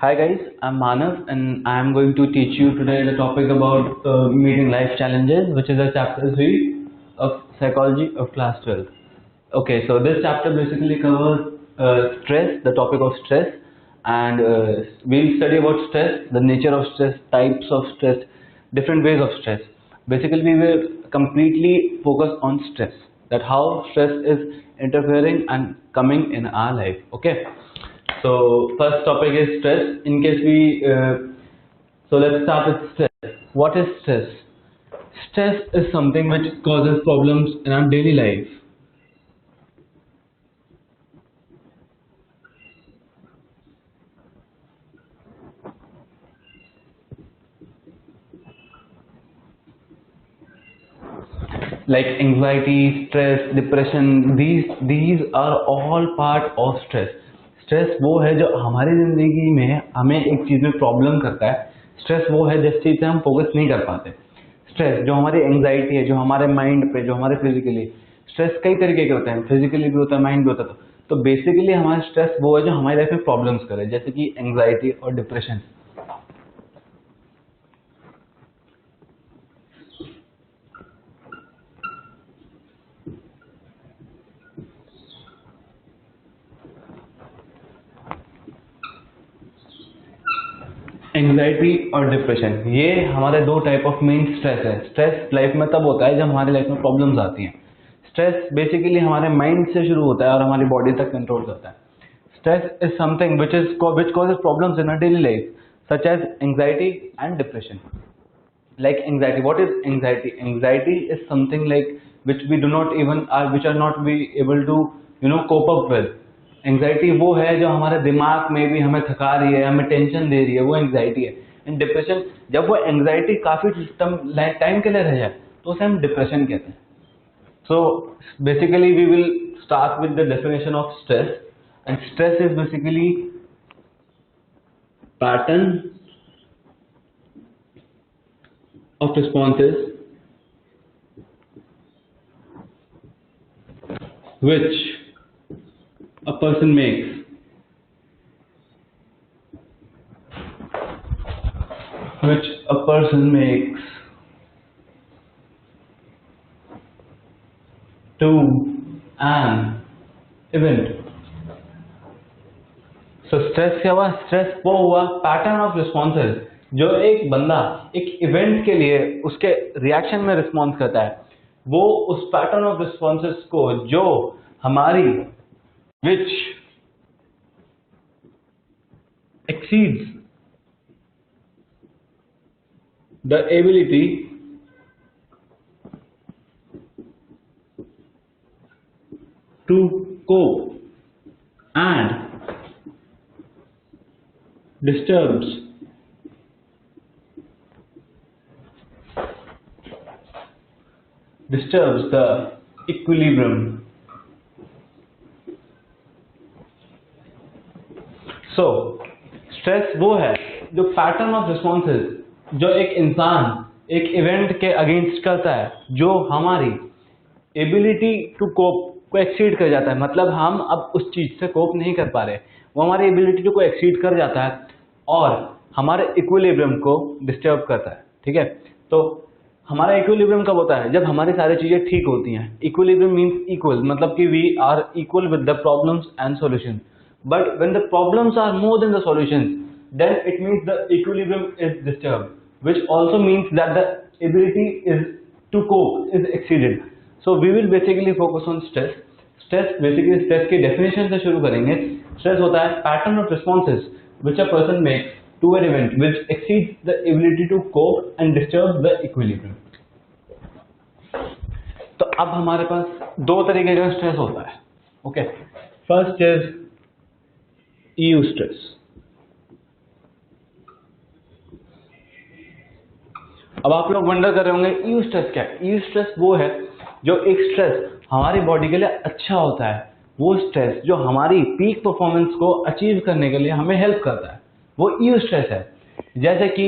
Hi guys, I'm Manav and I'm going to teach you today the topic about meeting life challenges, which is a chapter 3 of psychology of class 12. Okay, so this chapter basically covers stress, the topic of stress, and we'll study about stress, the nature of stress, types of stress, different ways of stress. Basically, we will completely focus on stress, that how stress is interfering and coming in our life. Okay. So first topic is stress. In case so let's start with stress. What is stress? Stress is something which causes problems in our daily life. Like anxiety, stress, depression, these are all part of stress. Stress वो है जो हमारी ज़िंदगी में हमें एक चीज़ में problem करता है. स्ट्रेस वो है जिस चीज़ से हम फोकस नहीं कर पाते. स्ट्रेस जो हमारी एंग्जाइटी है, जो हमारे माइंड पे, जो हमारे फिजिकली, स्ट्रेस कई तरीके के होते हैं, फिजिकली भी होता है, माइंड भी होता है. तो बेसिकली हमारा स्ट्रेस वो है जो हमारी लाइफ में प्रॉब्लम्स करे, जैसे कि एंग्जाइटी और डिप्रेशन. एंग्जाइटी और डिप्रेशन, ये हमारे दो टाइप ऑफ मेन स्ट्रेस है. स्ट्रेस लाइफ में तब होता है जब हमारी लाइफ में प्रॉब्लम्स आती हैं. स्ट्रेस बेसिकली हमारे माइंड से शुरू होता है और हमारी बॉडी तक कंट्रोल करता है. Stress is something which causes problems in our daily life, such as anxiety and depression. Like anxiety, what is anxiety? Anxiety is something like which we do not even which are not be able to cope up with. Anxiety वो है जो हमारे दिमाग में भी हमें थका रही है, हमें टेंशन दे रही है, वो एंग्जाइटी है. एंड डिप्रेशन, जब वो एंग्जाइटी काफी टाइम के लिए रह जाए तो उसे हम डिप्रेशन कहते हैं. So basically we will start with the definition of stress. And stress is basically pattern of responses which a person makes to an event. So stress क्या हुआ? स्ट्रेस वो हुआ पैटर्न ऑफ रिस्पॉन्सेज जो एक बंदा एक इवेंट के लिए उसके रिएक्शन में रिस्पॉन्स करता है. वो उस पैटर्न ऑफ रिस्पॉन्सेज को जो हमारी which exceeds the ability to cope and disturbs the equilibrium. So stress वो है जो पैटर्न ऑफ रिस्पॉन्सेज जो एक इंसान एक इवेंट के अगेंस्ट करता है, जो हमारी एबिलिटी टू कोप को एक्सीड कर जाता है. मतलब हम अब उस चीज से कोप नहीं कर पा रहे, वो हमारी एबिलिटी को एक्सीड कर जाता है और हमारे इक्विलिब्रियम को डिस्टर्ब करता है. ठीक है, तो हमारा इक्विलिब्रियम कब होता है? जब हमारी सारी चीजें ठीक होती हैं. इक्विलिब्रियम मीन्स इक्वल, मतलब कि we are equal with the problems and solutions. But when the problems are more than the solutions, then it means the equilibrium is disturbed, which also means that the ability is to cope is exceeded. So we will basically focus on stress. Stress basically stress की definition से शुरू करेंगे. Stress होता है pattern of responses which a person makes to an event which exceeds the ability to cope and disturbs the equilibrium. तो अब हमारे पास दो तरीके का स्ट्रेस होता है. Okay, first is EU stress. अब आप लोग वंडर कर रहे होंगे EU स्ट्रेस क्या है? EU स्ट्रेस वो है जो एक स्ट्रेस हमारी बॉडी के लिए अच्छा होता है. वो स्ट्रेस जो हमारी पीक परफॉर्मेंस को अचीव करने के लिए हमें हेल्प करता है, वो EU स्ट्रेस है. जैसे कि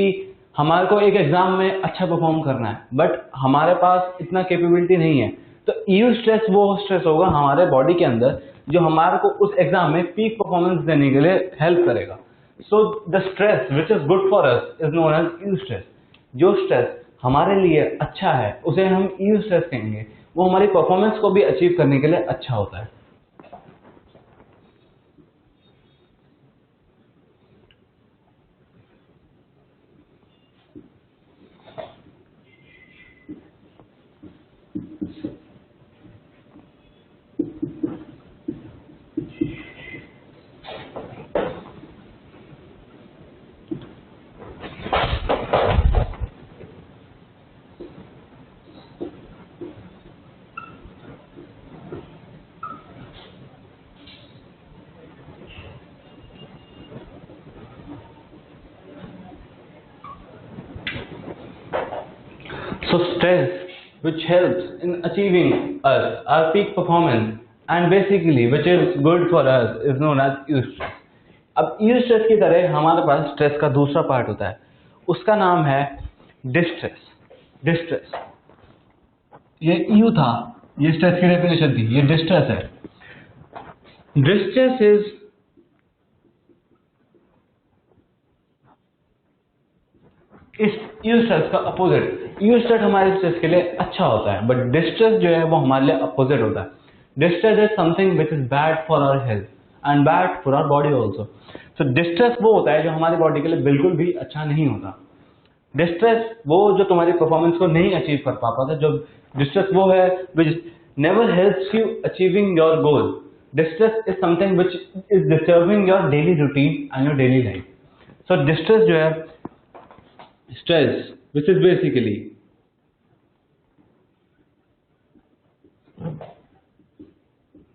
हमारे को एक एग्जाम में अच्छा परफॉर्म करना है बट हमारे पास इतना कैपेबिलिटी नहीं है, तो EU स्ट्रेस वो स्ट्रेस होगा हमारे बॉडी के अंदर जो हमारे को उस एग्जाम में पीक परफॉर्मेंस देने के लिए हेल्प करेगा. So the stress which is good for us is known as eustress. जो स्ट्रेस हमारे लिए अच्छा है उसे हम eustress कहेंगे, वो हमारी परफॉर्मेंस को भी अचीव करने के लिए अच्छा होता है. So stress which helps in achieving us our peak performance and basically which is good for us is known as eustress. अब eustress की तरह हमारे पास स्ट्रेस का दूसरा पार्ट होता है, उसका नाम है डिस्ट्रेस. डिस्ट्रेस, ये यू था, ये स्ट्रेस की डेफिनेशन थी, ये डिस्ट्रेस है. डिस्ट्रेस इज इस यूस्ट्रेस का अपोजिट. यूस्ट्रेस हमारे स्ट्रेस के लिए अच्छा होता है, बट डिस्ट्रेस जो है वो हमारे लिए अपोजिट होता है. Distress is something which is bad for our health and bad for our body also. So distress वो होता है जो हमारी बॉडी के लिए बिल्कुल भी अच्छा नहीं होता. डिस्ट्रेस वो जो तुम्हारी परफॉर्मेंस को नहीं अचीव कर पाता था. जो डिस्ट्रेस वो है which never helps you achieving your goal. Distress is something which is disturbing your daily routine and your daily life. So distress जो है, stress which is basically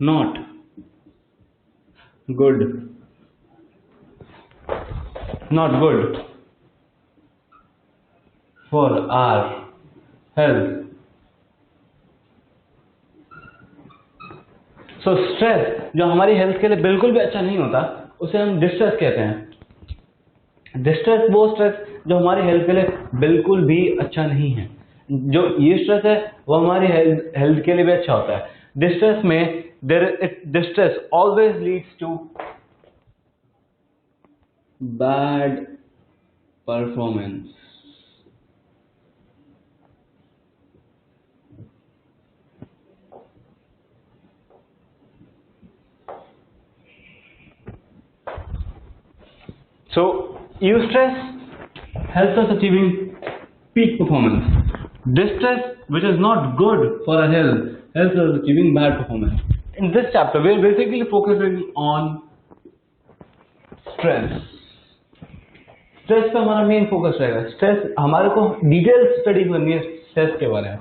not good for our health. So stress जो हमारी health के लिए बिल्कुल भी अच्छा नहीं होता उसे हम डिस्ट्रेस कहते हैं. डिस्ट्रेस वो स्ट्रेस जो हमारी हेल्थ के लिए बिल्कुल भी अच्छा नहीं है. जो ये स्ट्रेस है वो हमारी हेल्थ के लिए भी अच्छा होता है. डिस्ट्रेस में distress always leads to bad performance. So eustress helps us achieving peak performance. Distress, which is not good for our health, helps us achieving bad performance. In this chapter, we are basically focusing on stress. Stress पे हमारा main focus रहेगा. Stress हमारे को detail study करनी है stress के बारे में.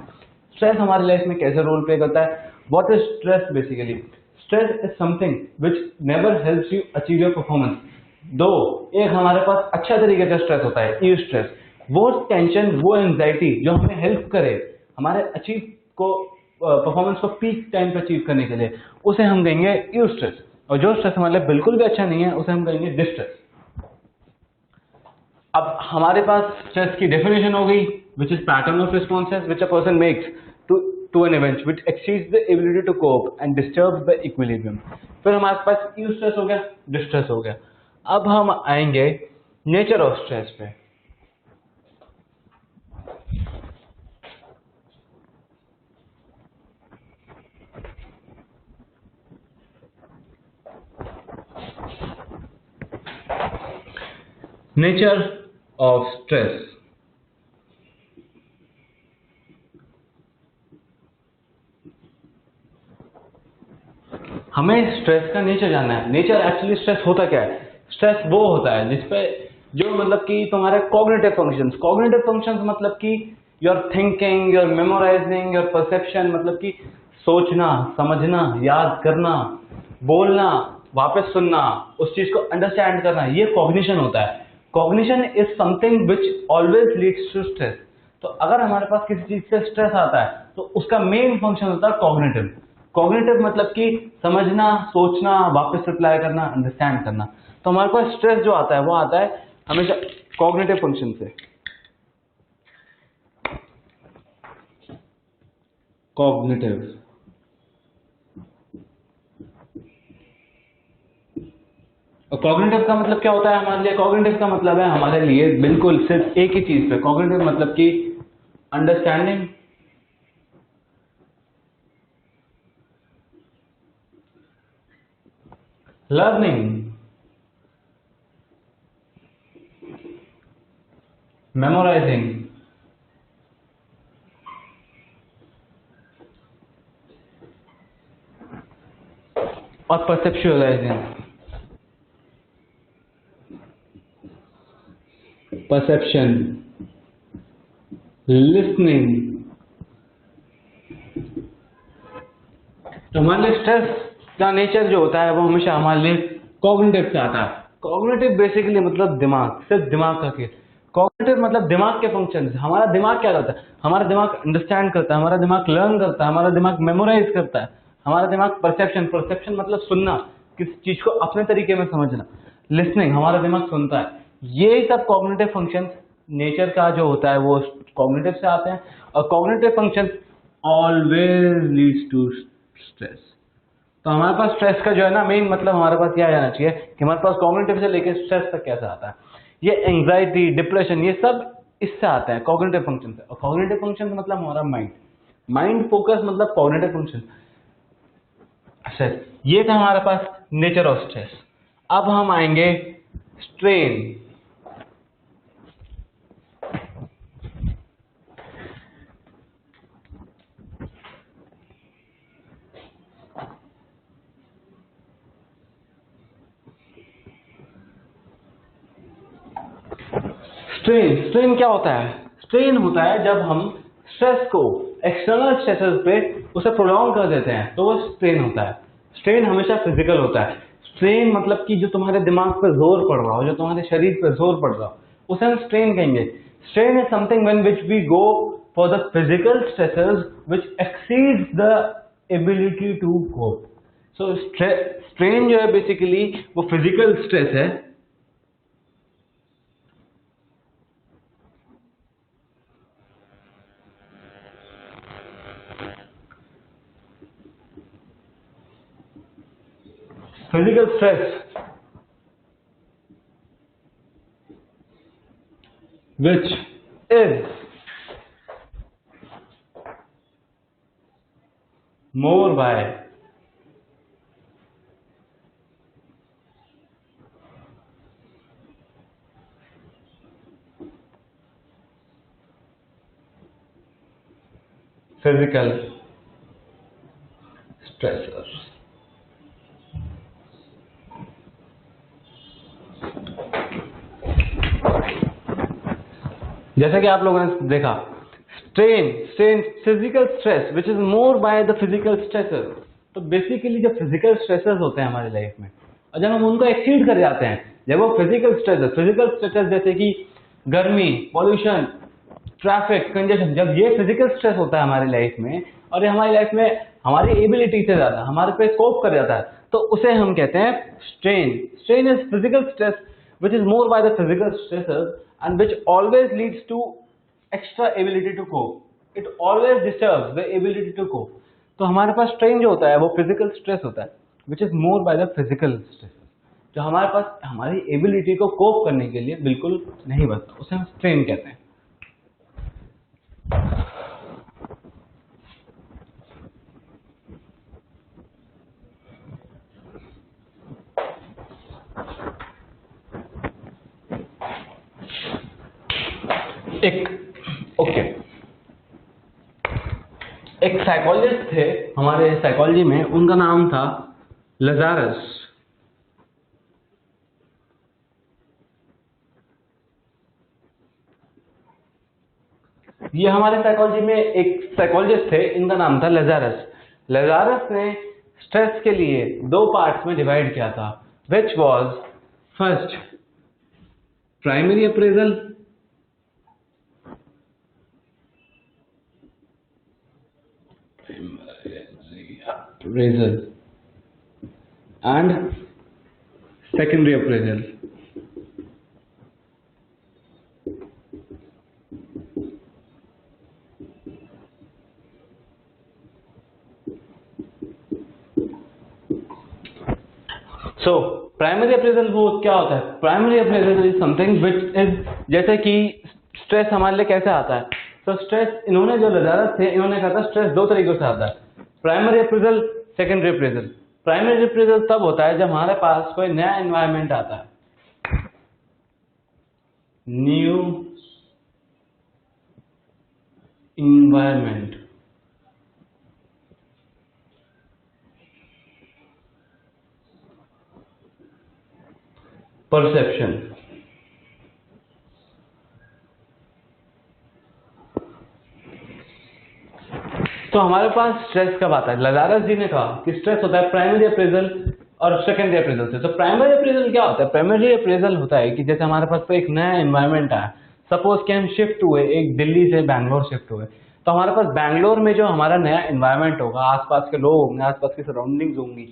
स्ट्रेस हमारी लाइफ में कैसे रोल प्ले करता है. What is stress basically? Stress is something which never helps you achieve your performance. दो एक हमारे पास अच्छा तरीके का स्ट्रेस होता है यूस्ट्रेस. वो टेंशन, वो एंजाइटी जो हमें हेल्प करे हमारे अचीव को परफॉर्मेंस को पीक टाइम पे अचीव करने के लिए, उसे हम कहेंगे यूस्ट्रेस. और जो स्ट्रेस हमारे लिए बिल्कुल भी अच्छा नहीं है उसे हम कहेंगे डिस्ट्रेस. अब हमारे पास स्ट्रेस की डेफिनेशन हो गई which is pattern of responses which a person makes to an event which exceeds the ability to cope and disturbs the equilibrium. फिर हमारे पास यूस्ट्रेस हो गया, डिस्ट्रेस हो गया. अब हम आएंगे नेचर ऑफ स्ट्रेस पे. Nature of stress. हमें स्ट्रेस का नेचर जानना है. नेचर एक्चुअली स्ट्रेस होता क्या है? स्ट्रेस वो होता है जिसपे जो मतलब कि तुम्हारे कॉग्निटिव फंक्शंस मतलब कि your thinking, your memorising, your perception, मतलब कि सोचना, समझना, याद करना, बोलना, वापस सुनना, उस चीज को अंडरस्टैंड करना, ये कॉग्निशन होता है. Cognition is something which always leads to stress. तो अगर हमारे पास किसी चीज से स्ट्रेस आता है तो उसका मेन फंक्शन होता है कॉग्निटिव. कॉग्निटिव मतलब कि समझना, सोचना, वापस रिप्लाई करना, अंडरस्टैंड करना. तो हमारे पास स्ट्रेस जो आता है वो आता है हमेशा कॉग्निटिव फंक्शन से. कॉग्निटिव और कॉग्निटिव का मतलब क्या होता है हमारे लिए? कॉग्निटिव का मतलब है हमारे लिए बिल्कुल सिर्फ एक ही चीज पे। कॉग्निटिव मतलब कि अंडरस्टैंडिंग, लर्निंग, मेमोराइजिंग और परसेप्चुअलाइजिंग। Perception, listening. तो हमारे लिए स्ट्रेस का नेचर जो होता है वो हमेशा हमारे लिए कॉग्निटिव से आता है। कॉग्निटिव बेसिकली मतलब दिमाग, सिर्फ दिमाग का केस। कॉग्निटिव मतलब दिमाग के फंक्शन। हमारा दिमाग क्या करता है? हमारा दिमाग अंडरस्टैंड करता है, हमारा दिमाग लर्न करता है, हमारा दिमाग मेमोराइज करता है, हमारा दिमाग परसेप्शन, परसेप्शन मतलब सुनना, किसी चीज को अपने तरीके में समझना। लिसनिंग, हमारा दिमाग सुनता है। ये सब कॉग्निटिव फंक्शन नेचर का जो होता है वो कॉग्निटिव से आते हैं। और cognitive function always leads to stress. तो हमारे पास स्ट्रेस का जो है ना मेन मतलब हमारे पास क्या आना चाहिए कि हमारे पास कॉग्निटिव से लेकर स्ट्रेस तक कैसा आता है। ये एंजाइटी, डिप्रेशन, ये सब इससे आता है, कॉग्निटिव फंक्शन से। और कॉग्निटिव फंक्शन मतलब हमारा माइंड, माइंड फोकस मतलब कॉग्निटिव फंक्शन। स्ट्रेस, ये था हमारे पास नेचर ऑफ स्ट्रेस। अब हम आएंगे स्ट्रेन। स्ट्रेन, स्ट्रेन क्या होता है? स्ट्रेन होता है जब हम स्ट्रेस को एक्सटर्नल स्ट्रेसेस पे उसे प्रोलॉन्ग कर देते हैं, तो वो स्ट्रेन होता है। स्ट्रेन हमेशा फिजिकल होता है। स्ट्रेन मतलब कि जो तुम्हारे दिमाग पर जोर पड़ रहा हो, जो तुम्हारे शरीर पर जोर पड़ रहा हो, उसे हम स्ट्रेन कहेंगे। Strain is something when which we go for the physical stresses which exceeds the ability to cope. So strain जो है बेसिकली वो फिजिकल स्ट्रेस है। Physical stress which is more by physical stressors। जैसा कि आप लोगों ने देखा, strain, strain, physical stress which is more by the physical stressors. तो बेसिकली जो फिजिकल स्ट्रेसर्स होते हैं हमारी लाइफ में, और जब हम उनको एक्सीड कर जाते हैं, जब वो फिजिकल स्ट्रेसर्स जैसे कि गर्मी, पॉल्यूशन, ट्रैफिक कंजेशन, जब ये फिजिकल स्ट्रेस होता है हमारी लाइफ में और ये हमारी लाइफ में हमारी एबिलिटी से ज्यादा हमारे पे कोप कर जाता है, तो उसे हम कहते हैं strain. Strain is physical stress which is more by the physical stressors and which always leads to extra ability to cope. It always disturbs the ability to cope. तो हमारे पास स्ट्रेन जो होता है वो फिजिकल स्ट्रेस होता है which is more by the physical stress, जो हमारे पास हमारी एबिलिटी को कोप करने के लिए बिल्कुल नहीं बनता, उसे हम स्ट्रेन कहते हैं। एक साइकोलॉजिस्ट थे हमारे साइकोलॉजी में, उनका नाम था लजारस। ये हमारे साइकोलॉजी में एक साइकोलॉजिस्ट थे, इनका नाम था लजारस। लजारस ने स्ट्रेस के लिए दो पार्ट्स में डिवाइड किया था, which was first primary appraisal and secondary appraisal। So primary appraisal वो क्या होता है? Primary appraisal is something which is, जैसे कि स्ट्रेस हमारे लिए कैसे आता है? तो स्ट्रेस, इन्होंने जो नजारत थे इन्होंने कहा था स्ट्रेस दो तरीकों से आता है, primary appraisal, secondary appraisal. Primary appraisal तब होता है जब हमारे पास कोई नया एनवायरनमेंट आता है, न्यू इन्वायरमेंट। परसेप्शन, तो हमारे पास स्ट्रेस कब आता है? लजारस जी ने कहा कि स्ट्रेस होता है प्राइमरी अप्रेजल और सेकेंडरी अप्रेजल से। तो प्राइमरी अप्रेजल क्या होता है? प्राइमरी अप्रेजल होता है कि जैसे हमारे पास कोई एक नया एनवायरनमेंट आया, सपोज कि हम शिफ्ट हुए, एक दिल्ली से बैंगलोर शिफ्ट हुए, तो हमारे पास बैंगलोर में जो हमारा नया एनवायरनमेंट होगा, आसपास के लोग होंगे, आसपास की सराउंडिंग्स होंगी,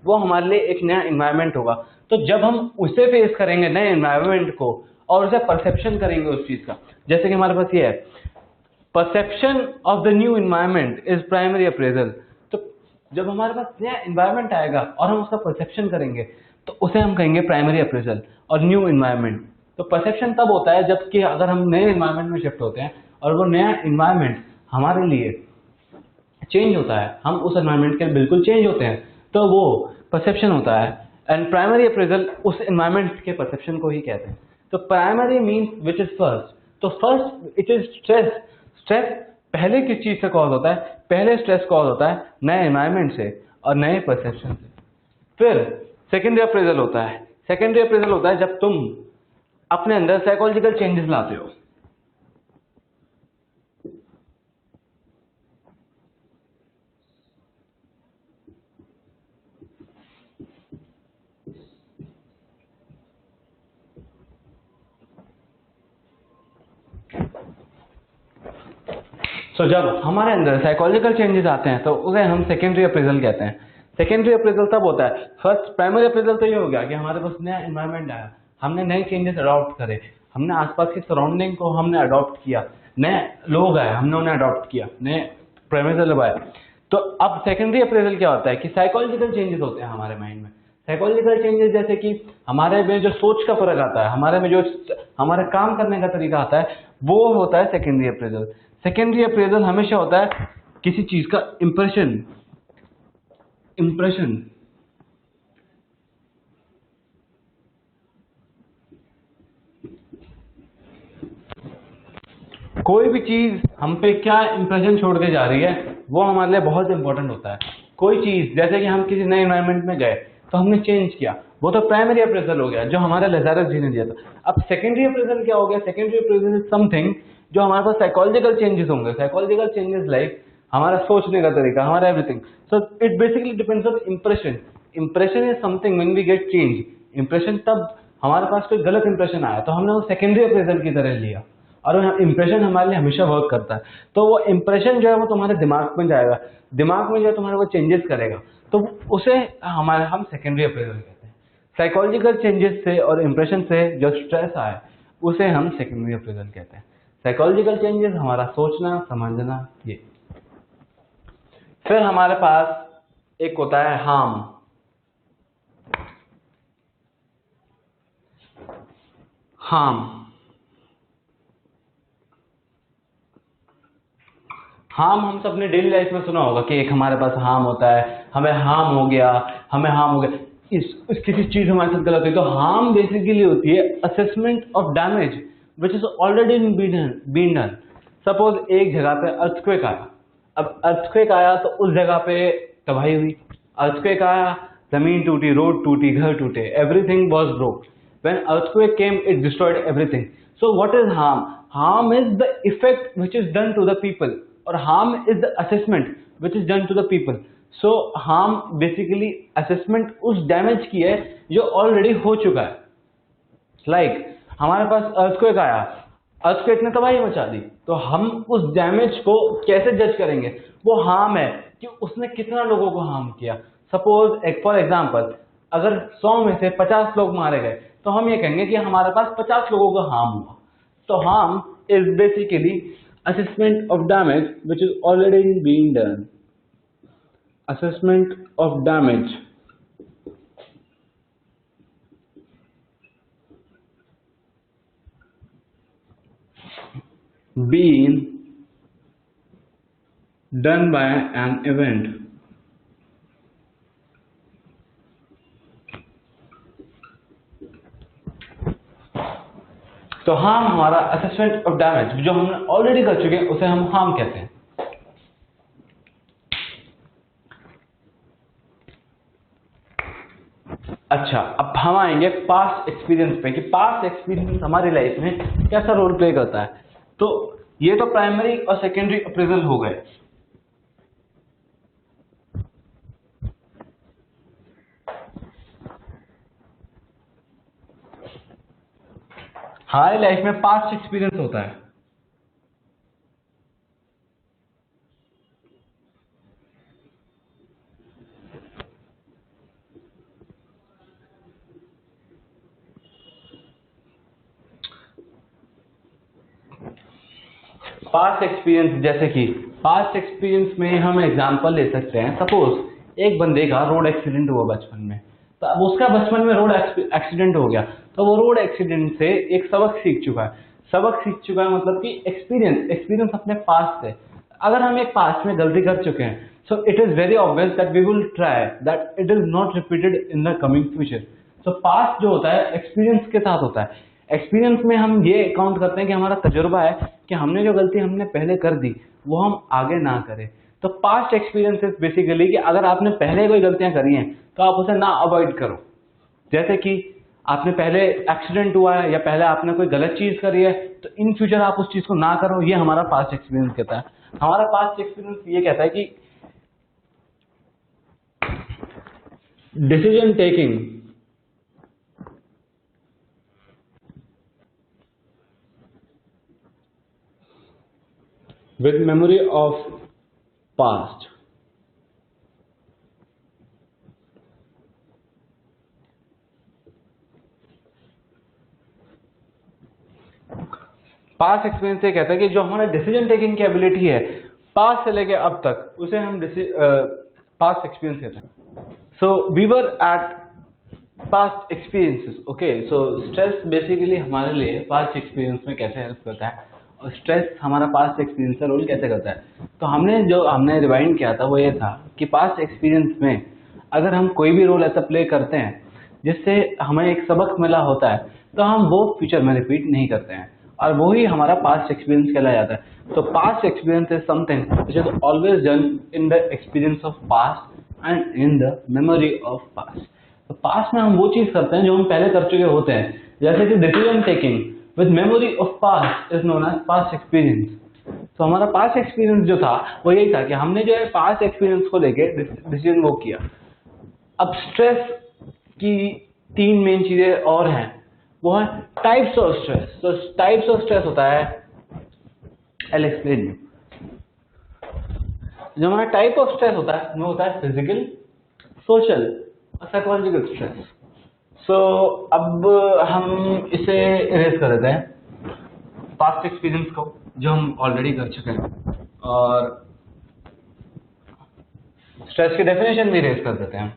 वो हमारे लिए एक नया एनवायरनमेंट होगा। तो जब हम उसे फेस करेंगे नए एनवायरनमेंट को और उसे परसेप्शन करेंगे उस चीज का, जैसे कि हमारे पास ये है, perception of the new environment is primary appraisal. तो जब हमारे पास नया एनवायरनमेंट आएगा और हम उसका परसेप्शन करेंगे तो उसे हम कहेंगे प्राइमरी अप्रेजल और न्यू एनवायरनमेंट। तो परसेप्शन तब होता है जबकि अगर हम नए एनवायरनमेंट में शिफ्ट होते हैं और वो नया एनवायरनमेंट हमारे लिए चेंज होता है, हम उस एनवायरनमेंट के बिल्कुल चेंज होते हैं, तो वो परसेप्शन होता है। एंड प्राइमरी अप्रेजल उस एनवायरनमेंट के परसेप्शन को ही कहते हैं। तो primary means which is first. तो first it is stress. Stress पहले किस चीज से कॉज होता है? पहले स्ट्रेस कॉज होता है नए एनवायरनमेंट से और नए परसेप्शन से। फिर सेकेंडरी अप्रेजल होता है। सेकेंडरी अप्रेजल होता है जब तुम अपने अंदर साइकोलॉजिकल चेंजेस लाते हो। तो जब हमारे अंदर साइकोलॉजिकल चेंजेस आते हैं तो उसे हम सेकेंडरी अप्रेजल कहते हैं। सेकेंडरी अप्रेजल तब होता है, फर्स्ट प्राइमरी अप्रेजल तो ये हो गया कि हमारे पास नया एनवायरनमेंट आया, हमने नए चेंजेस अडॉप्ट करे, हमने आसपास की सराउंडिंग को हमने अडॉप्ट किया, नए लोग आए हमने उन्हें अडॉप्ट किया, नए प्रेमिसेस आए। तो अब सेकेंडरी अप्रेजल क्या होता है कि साइकोलॉजिकल चेंजेस होते हैं हमारे माइंड में। साइकोलॉजिकल चेंजेस जैसे कि हमारे में जो सोच का फर्क आता है, हमारे में जो हमारे काम करने का तरीका आता है, वो होता है सेकेंडरी अप्रेजल। सेकेंडरी अप्रेजल हमेशा होता है किसी चीज का इंप्रेशन। इंप्रेशन कोई भी चीज हम पे क्या इंप्रेशन छोड़ के जा रही है वो हमारे लिए बहुत इंपॉर्टेंट होता है। कोई चीज जैसे कि हम किसी नए एनवायरनमेंट में गए तो हमने चेंज किया, वो तो प्राइमरी अप्रेजल हो गया जो हमारे लजारस जी ने दिया था। अब सेकेंडरी अप्रेजल क्या हो गया? सेकेंडरी अप्रेजल इज समथिंग जो हमारे पास साइकोलॉजिकल चेंजेस होंगे। साइकोलॉजिकल चेंजेस लाइक हमारा सोचने का तरीका, हमारा everything. So it basically depends on impression. Impression is something when we get change. Impression तब हमारे पास कोई गलत इंप्रेशन आया तो हमने वो सेकेंडरी अप्रेजल की तरह लिया और इंप्रेशन हमारे लिए हमेशा वर्क करता है। तो वो इंप्रेशन जो है वो तुम्हारे दिमाग में जाएगा, दिमाग में जो है तुम्हारे वो चेंजेस करेगा, तो उसे हम सेकेंडरी अप्रेजल कहते हैं। साइकोलॉजिकल चेंजेस से और इंप्रेशन से जो स्ट्रेस आए उसे हम सेकेंडरी अप्रेजल कहते हैं। साइकोलॉजिकल चेंजेस हमारा सोचना समझना ये। फिर हमारे पास एक होता है हार्म। हार्म हार्म हम सब ने डेली लाइफ में सुना होगा कि एक हमारे पास हार्म होता है, हमें हार्म हो गया, हमें हार्म हो गया, इस किसी चीज हमारे साथ गलत हुई। तो हार्म बेसिकली होती है assessment of damage which is already been done. Suppose एक जगह पे अर्थक्वेक आया, अब अर्थक्वेक आया तो उस जगह पे तबाही हुई। अर्थक्वेक आया, जमीन टूटी, रोड टूटी, घर टूटे, everything was broke. When earthquake came, it destroyed everything. So what is harm? Harm is the effect which is done to the people, or harm is the assessment which is done to the people. So harm basically assessment उस damage की है जो already हो चुका है। Like हमारे पास earthquake आया, earthquake ने तबाही मचा दी, तो हम उस डैमेज को कैसे जज करेंगे? वो हार्म है कि उसने कितना लोगों को हार्म किया। सपोज एक फॉर एग्जांपल अगर 100 में से 50 लोग मारे गए तो हम ये कहेंगे कि हमारे पास 50 लोगों का हार्म हुआ। तो harm is basically assessment of damage which is already being done. Assessment of damage been done by an event तो हार्म हमारा असेसमेंट ऑफ डैमेज जो हमने ऑलरेडी कर चुके हैं उसे हम हार्म कहते हैं। अच्छा, अब हम आएंगे पास्ट एक्सपीरियंस पे कि पास्ट एक्सपीरियंस हमारी लाइफ में कैसा रोल प्ले करता है। तो ये तो प्राइमरी और सेकेंडरी अप्रेजल हो गए। हमारी लाइफ में पास्ट एक्सपीरियंस होता है। पास्ट एक्सपीरियंस जैसे कि पास्ट एक्सपीरियंस में हम एग्जांपल ले सकते हैं। सपोज एक बंदे का रोड एक्सीडेंट हुआ बचपन में, तो अब उसका बचपन में रोड एक्सीडेंट हो गया, तो वो रोड एक्सीडेंट से एक सबक सीख चुका है। सबक सीख चुका है मतलब कि एक्सपीरियंस अपने पास्ट से। अगर हम एक पास्ट में गलती कर चुके हैं, so it is very obvious that we will try that it is not repeated in the coming future. So past जो होता है एक्सपीरियंस के साथ होता है। एक्सपीरियंस में हम ये काउंट करते हैं कि हमारा तजुर्बा है कि हमने जो गलती हमने पहले कर दी वो हम आगे ना करें। तो पास्ट एक्सपीरियंस बेसिकली कि अगर आपने पहले कोई गलतियां करी हैं तो आप उसे ना अवॉइड करो। जैसे कि आपने पहले एक्सीडेंट हुआ है या पहले आपने कोई गलत चीज करी है, तो इन फ्यूचर आप उस चीज को ना करो। ये हमारा पास्ट एक्सपीरियंस कहता है। हमारा पास्ट एक्सपीरियंस ये कहता है कि decision taking with memory of past past experience ये कहता है कि जो हमारा डिसीजन टेकिंग की एबिलिटी है पास्ट से लेके अब तक, उसे हम पास्ट एक्सपीरियंस कहते हैं। So we were at past experiences. Okay, so stress basically हमारे लिए पास्ट एक्सपीरियंस में कैसे हेल्प करता है और स्ट्रेस हमारा पास्ट एक्सपीरियंस का रोल कैसे करता है। तो हमने रिवाइंड किया था वो ये था कि पास्ट एक्सपीरियंस में अगर हम कोई भी रोल ऐसा प्ले करते हैं जिससे हमें एक सबक मिला होता है, तो हम वो फ्यूचर में रिपीट नहीं करते हैं, और वो ही हमारा पास्ट एक्सपीरियंस कहलाया जाता है। तो past experience is something which is always done in the experience of past and in the memory of past. तो पास्ट में हम वो चीज करते हैं जो हम पहले कर चुके होते हैं, जैसे कि decision taking with memory of past is known as past experience. तो हमारा पास्ट एक्सपीरियंस जो था वो यही था कि हमने जो है पास्ट एक्सपीरियंस को लेके डिसीजन वो किया। अब स्ट्रेस की तीन मेन चीजें और हैं, वो है टाइप्स ऑफ स्ट्रेस। तो टाइप्स ऑफ स्ट्रेस होता है, आई एक्सप्लेन यू। जो हमारा टाइप ऑफ स्ट्रेस होता है वो होता है फिजिकल, सोशल और साइकोलॉजिकल स्ट्रेस। सो अब हम इसे इरेज कर देते हैं पास्ट एक्सपीरियंस को जो हम ऑलरेडी कर चुके हैं, और स्ट्रेस की डेफिनेशन भी इरेज कर देते हैं।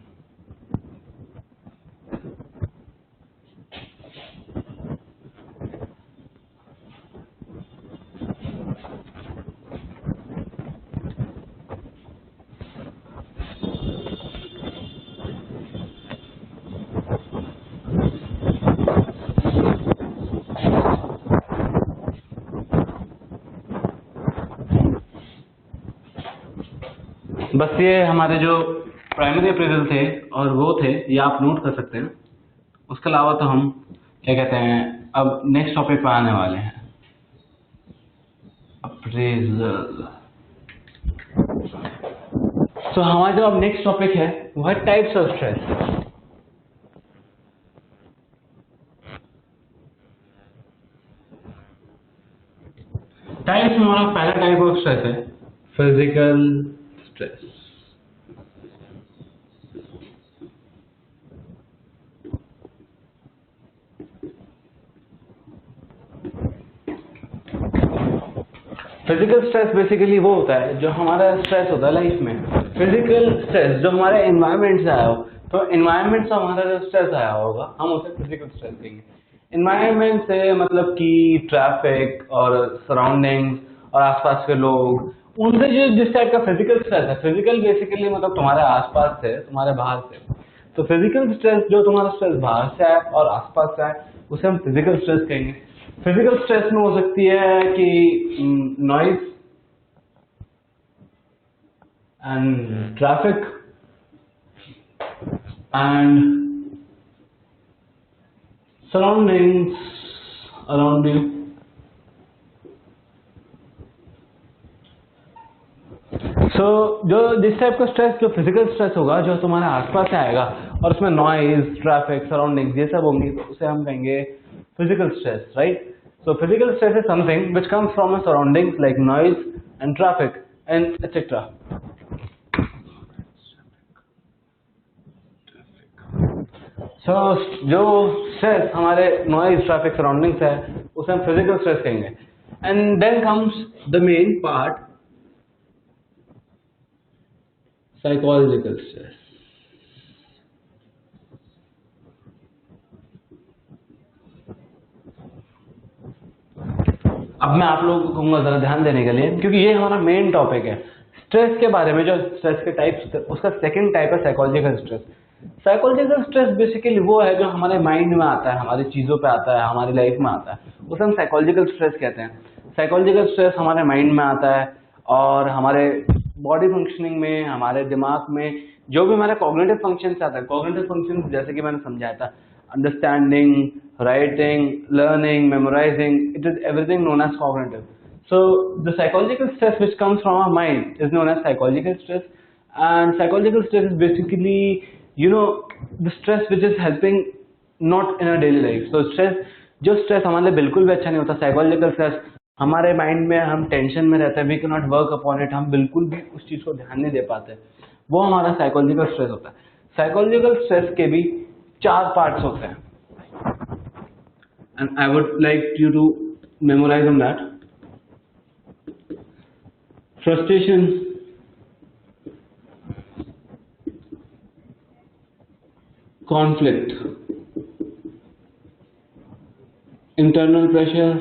बस ये हमारे जो प्राइमरी अप्रेजल थे और वो थे, ये आप नोट कर सकते हैं। उसके अलावा तो हम क्या कहते हैं, अब नेक्स्ट टॉपिक पे आने वाले हैं, अप्रेजल। तो हमारा जो अब नेक्स्ट टॉपिक है वो है टाइप्स ऑफ स्ट्रेस। टाइप्स में हमारा पहला टाइप ऑफ स्ट्रेस है physical stress. Physical stress basically वो होता है जो हमारा स्ट्रेस होता है लाइफ में। फिजिकल स्ट्रेस जो हमारे एनवायरनमेंट से आया हो, तो एनवायरनमेंट से हमारा जो स्ट्रेस आया होगा हम उसे फिजिकल स्ट्रेस देंगे। इन्वायरमेंट से मतलब कि ट्रैफिक और सराउंडिंग्स और आसपास के लोग, उनसे जो जिस टाइप का फिजिकल स्ट्रेस है, फिजिकल बेसिकली मतलब तुम्हारे आसपास से, तुम्हारे बाहर से, तो फिजिकल स्ट्रेस जो तुम्हारा स्ट्रेस बाहर से है और आसपास से है उसे हम फिजिकल स्ट्रेस कहेंगे। फिजिकल स्ट्रेस में हो सकती है कि noise and traffic and surroundings around you. जो जिस टाइप का स्ट्रेस, जो फिजिकल स्ट्रेस होगा जो तुम्हारे आसपास से आएगा और उसमें नॉइज, ट्रैफिक, सराउंडिंग्स ये सब होंगी, तो उसे हम कहेंगे physical stress, right? So physical stress is something which comes from a surroundings like noise and traffic and etcetera. जो स्ट्रेस हमारे नॉइज, ट्रैफिक, सराउंडिंग्स है उसे हम फिजिकल स्ट्रेस कहेंगे। And then comes the main part, psychological stress. अब मैं आप लोगों को कहूंगा जरा ध्यान देने के लिए, क्योंकि ये हमारा मेन टॉपिक है स्ट्रेस के बारे में। जो स्ट्रेस के टाइप्स, उसका सेकंड टाइप है psychological stress. Psychological stress basically वो है जो हमारे माइंड में आता है, हमारी चीजों पे आता है, हमारी लाइफ में आता है, उसे हम साइकोलॉजिकल स्ट्रेस कहते हैं। साइकोलॉजिकल स्ट्रेस हमारे माइंड में आता है और हमारे बॉडी फंक्शनिंग में, हमारे दिमाग में जो भी हमारे कॉग्निटिव फंक्शन आता है, कॉग्निटिव फंक्शन जैसे कि मैंने समझाया था, understanding, writing, learning, memorizing, it is everything known as cognitive. So the psychological stress which comes from our mind is known as psychological stress, and psychological stress is basically, you know, the stress which is helping not in our daily life. So stress, जो stress हमारे लिए बिल्कुल भी अच्छा नहीं होता, psychological stress हमारे mind में, हम टेंशन में रहते हैं, we can not work upon it, हम बिल्कुल भी उस चीज को ध्यान नहीं दे पाते, वो हमारा साइकोलॉजिकल स्ट्रेस होता है। साइकोलॉजिकल स्ट्रेस के भी 4 पार्ट्स होते हैं, and I would like you to memorize on that. Frustration, conflict, internal pressure,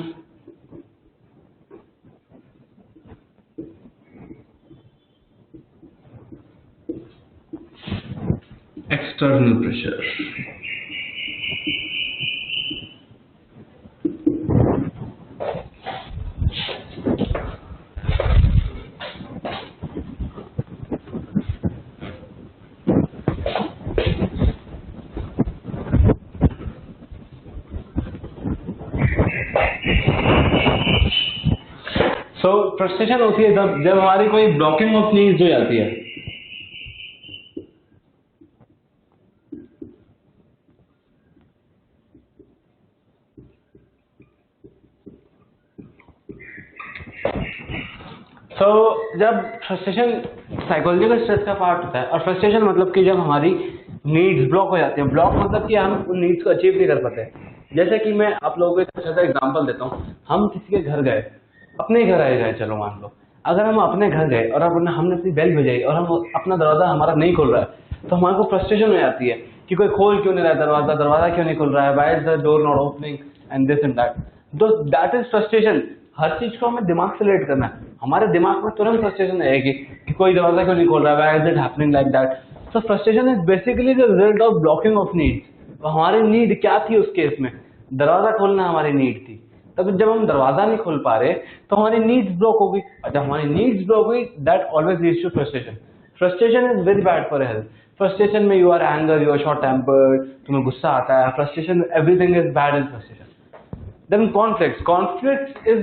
external pressure. So frustration होती है जब हमारी कोई ब्लॉकिंग ऑफ नीड्स हो जाती है। So जब फ्रस्ट्रेशन साइकोलॉजिकल स्ट्रेस का पार्ट होता है, और फ्रस्ट्रेशन मतलब कि जब हमारी नीड्स ब्लॉक हो जाती है, ब्लॉक मतलब कि हम उन नीड्स को अचीव नहीं कर पाते। जैसे कि मैं आप लोगों को एक अच्छा सा एग्जांपल देता हूँ, हम किसी के घर गए, अपने घर आए गए, चलो मान लो, अगर हम अपने घर गए और हमने अपनी बेल बजाई और हम अपना दरवाजा हमारा नहीं खुल रहा है, तो हमारे को फ्रस्ट्रेशन हो जाती है कि कोई खोल क्यों नहीं रहा है दरवाजा क्यों नहीं खुल रहा है, why is the door not opening and this and that. That is frustration. हर चीज को हमें दिमाग से रिलेट करना है, हमारे दिमाग में तुरंत फ्रस्ट्रेशन आएगी कि कोई दरवाजा क्यों नहीं खोल रहा है, why is it happening like that. So frustration is basically the result of blocking of needs. तो हमारी नीड क्या थी उस केस में, दरवाजा खोलना हमारी नीड थी। तब जब हम दरवाजा नहीं खोल पा रहे तो हमारी नीड्स ब्लॉक हो गई, और जब हमारी नीड्स ब्लॉक हुई that always leads to frustration. Frustration is very bad for health. Frustration में you are anger, you are short tempered, तुम्हें गुस्सा आता है, frustration, everything is bad in frustration. Then conflicts. Conflicts is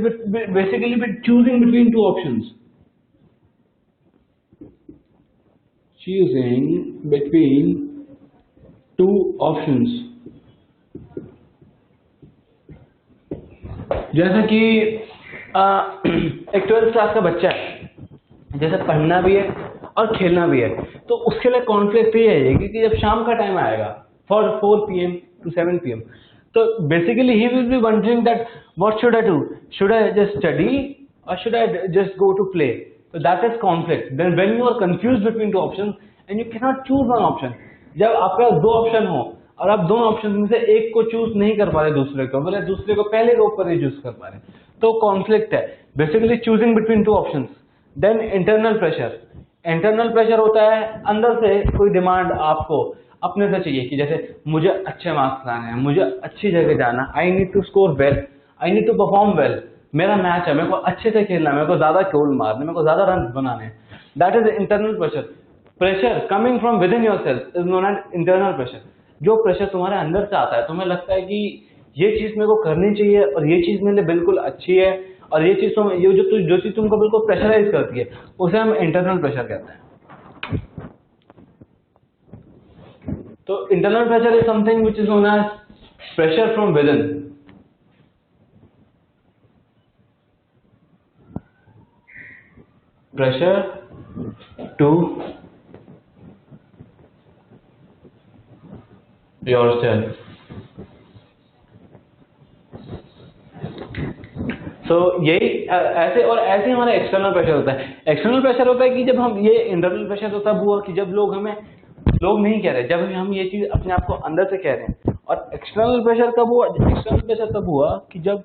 basically choosing between two options. Choosing between two options. जैसा कि एक 12th class का बच्चा है, जैसे पढ़ना भी है और खेलना भी है, तो उसके लिए कॉन्फ्लिक्ट ये है कि जब शाम का टाइम आएगा for 4 PM to 7 PM, so basically he will be wondering that what should I do? Should I just study or should I just go to play? So that is conflict. Then when you are confused between two options and you cannot choose one option, जब आपके पास 2 option हो और आप दोनों option में से एक को चूज नहीं कर पा रहे दूसरे को, बोले दूसरे को पहले के ऊपर ही चूज कर पा रहे, तो कॉन्फ्लिक्ट है, basically choosing between two options. Then internal pressure, internal pressure होता है अंदर से कोई डिमांड आपको अपने से चाहिए कि जैसे मुझे अच्छे मार्क्स लाने हैं, मुझे अच्छी जगह जाना, I need to score well, I need to perform well, मेरा मैच है, मेरे को अच्छे से खेलना है, मेरे को ज्यादा गोल मारने, मेरे को ज्यादा रन बनाने हैं, that is internal pressure. Pressure coming from with in your self is known as internal pressure. जो प्रेशर तुम्हारे अंदर से आता है, तुम्हें लगता है कि ये चीज मेरे को करनी चाहिए और ये चीज मेरे लिए बिल्कुल अच्छी है, और ये चीज ये जो चीज तुमको बिल्कुल प्रेशराइज करती है, उसे हम इंटरनल प्रेशर कहते हैं। तो internal pressure is something which is known as pressure from with in. Pressure to yourself. So यही ऐसे और ऐसे हमारा एक्सटर्नल प्रेशर होता है। एक्सटर्नल प्रेशर होता है कि जब हम ये इंटरनल प्रेशर तो तब हुआ कि जब लोग नहीं कह रहे, जब हम ये चीज अपने आप को अंदर से कह रहे हैं। और एक्सटर्नल प्रेशर कब हुआ? एक्सटर्नल प्रेशर तब हुआ कि जब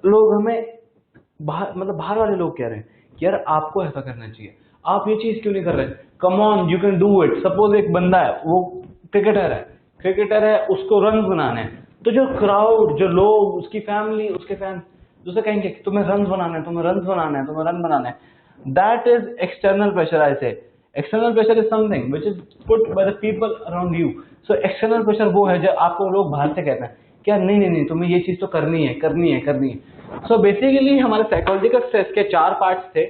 लोग हमें बाहर वाले लोग कह रहे हैं कि यार आपको ऐसा करना चाहिए, आप ये चीज क्यों नहीं कर रहे, come on you can do it. Suppose एक बंदा है, वो क्रिकेटर है, उसको रन बनाने हैं, तो जो क्राउड, जो लोग, उसकी फैमिली, उसके फैंस दूसरे कहेंगे कि तुम्हें रन बनाना है, दैट इज एक्सटर्नल प्रेशर। आई से external pressure is something which is put by the people around you. So external pressure वो है जो आपको लोग बाहर से कहते हैं कि यार नहीं तुम्हें ये चीज तो करनी है। सो बेसिकली हमारे साइकोलॉजिकल स्ट्रेस के 4 पार्ट्स थे: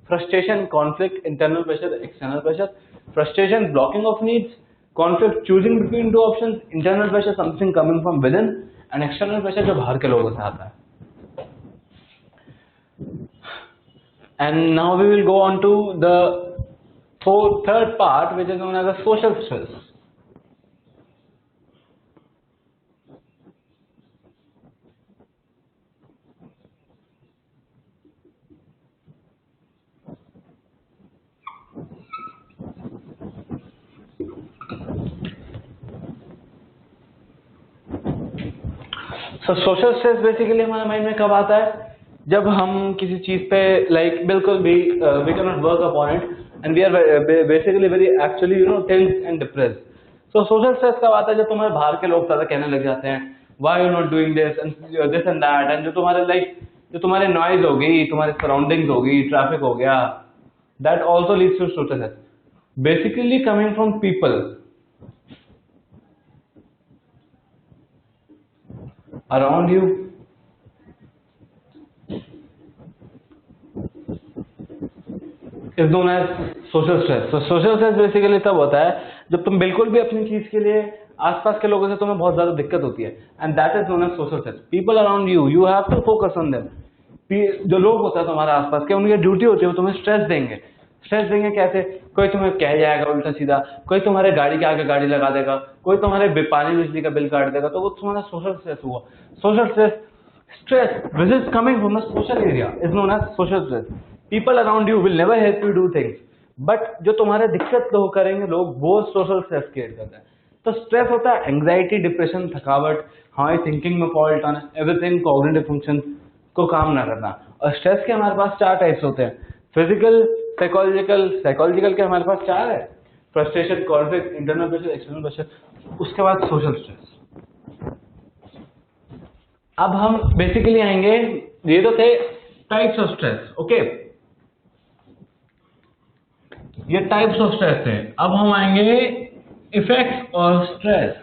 frustration, conflict, internal pressure, external pressure. Frustration, blocking of needs; conflict, choosing between two options; internal pressure, something coming from within; and external pressure जो बाहर के लोगों से आता है। And now we will go on to the third part, which is known as the social stress. So social stress basically हमारे mind में कब आता है? जब हम किसी चीज पे बिल्कुल भी we cannot work upon it and we are basically very actually tense and depressed. So social stress कब आता है? जब तुम्हारे बाहर के लोग ज्यादा कहने लग जाते हैं why you not doing this and that, and जो तुम्हारे नॉइज हो गई, तुम्हारे सराउंडिंग्स हो गई, ट्रैफिक हो गया, that also leads to social stress. Basically coming from people around you is known as social stress. So social stress basically तब होता है जब तुम बिल्कुल भी अपनी चीज के लिए आसपास के लोगों से तुम्हें बहुत ज्यादा दिक्कत होती है, and that is known as social stress. People around you, you have to focus on them. जो लोग होता है तुम्हारे आसपास के, उनकी ड्यूटी होती है वो तुम्हें स्ट्रेस देंगे। कैसे? कोई तुम्हें कह जाएगा उल्टा सीधा, कोई तुम्हारे गाड़ी के आगे गाड़ी लगा देगा, कोई तुम्हारे पानी बिजली का बिल काट देगा, तो वो तुम्हारा सोशल स्ट्रेस हुआ। Social stress which is coming from the social area is known as social stress. People around you will never help you do things, but जो तुम्हारे दिक्कत लोग करेंगे, लोग वो सोशल स्ट्रेस क्रिएट करते हैं। तो स्ट्रेस होता है एंग्जाइटी, डिप्रेशन, थकावट, हमारी थिंकिंग में फॉल्ट आना, एवरीथिंग, कॉग्निटिव फंक्शन को काम ना करना। और स्ट्रेस के हमारे पास 4 टाइप्स होते हैं: फिजिकल, साइकोलॉजिकल के हमारे पास 4 है: frustration, conflict, internal pressure, external pressure, उसके बाद सोशल स्ट्रेस। अब हम बेसिकली आएंगे, ये तो थे टाइप्स ऑफ स्ट्रेस, ओके, ये टाइप्स ऑफ स्ट्रेस थे। अब हम आएंगे इफेक्ट्स ऑफ स्ट्रेस।